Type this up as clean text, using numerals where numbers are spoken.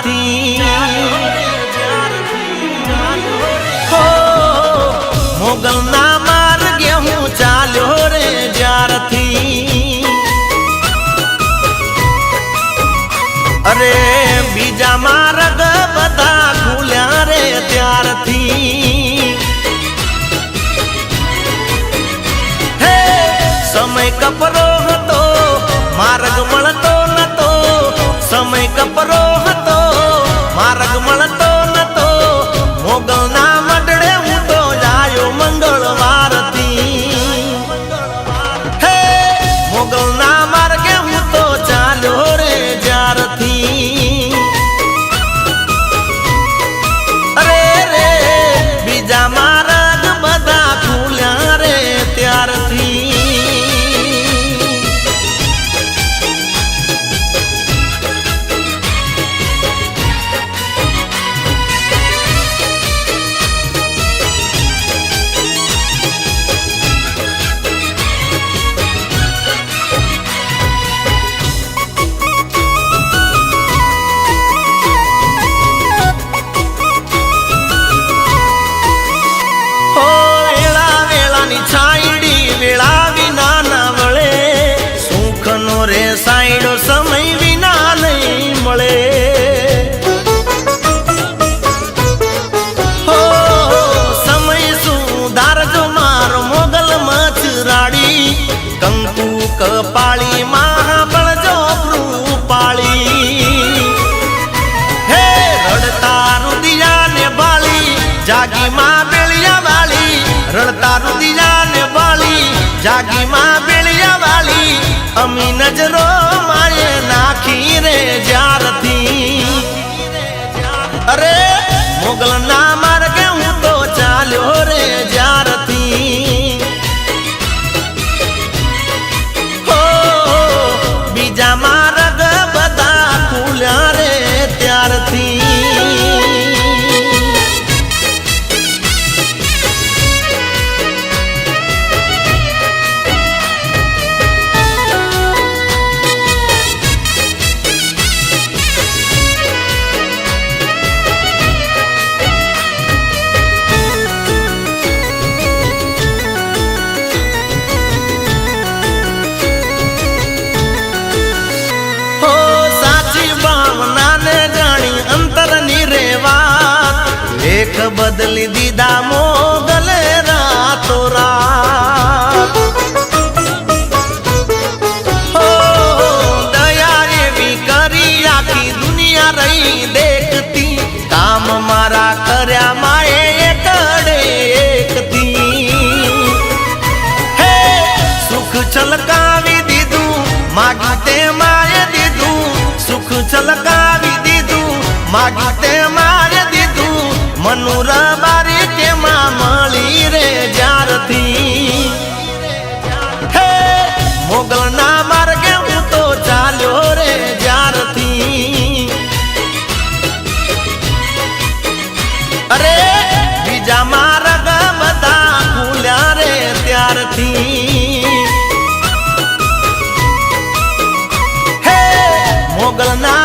જ્યારથી હો મોગલના માર્ગે હું ચાલ્યો રે જ્યારથી અરે બીજા માર્ગ બધા ખુલ્યા રે ત્યારથી હે સમય કપરો હતો માર્ગ મળતો નતો સમય કપરો હતો માર્ગ મળતો નતો મોગલના મડળે હું તો જાયો મંગળવારથી હે મોગલના માર્ગે હું તો ચાલ્યો રે જ્યારથી અરે રે બીજા માર્ગ બધા ખુલ્યા રે ત્યારથી રે સાઈડો સમય વિના નહીં મળે હો સમય સુધારજો મારો મોગલ મચરાડી કંકુ કપાળી મહાબળજો પાળી હે રડતા રુદિયા ને બાળી જાગી માં બેળિયા વાળી રડતા રુદિયા ને બાળી જાગી માં બેળિયા વાળી અમી નજરો મારે નાખી રે જ્યારથી અરે મોગલના માર્ગે હું તો ચાલ્યો રે જ્યારથી હો બીજા માર્ગ બધા ખુલ્યા રે ત્યારથી લેખ બદલી દીધા મોગલે રાતો રાત હો દયા એવી કરી આખી દુનિયા રહી દેખતી કામ મારા કર્યા માએ એકડે એકતી હે સુખ છલકાવી દીધું માગ્યું તે માએ દીધું સુખ છલકાવી દીધું માગ્યું તે માએ મનુર બારી કેમાં મળી રે જ્યારથી હે મોગલના માર્ગે હું તો ચાલ્યો રે જ્યારથી અરે બીજા માર્ગ બધા ખુલ્યા રે ત્યારથી હે મોગલના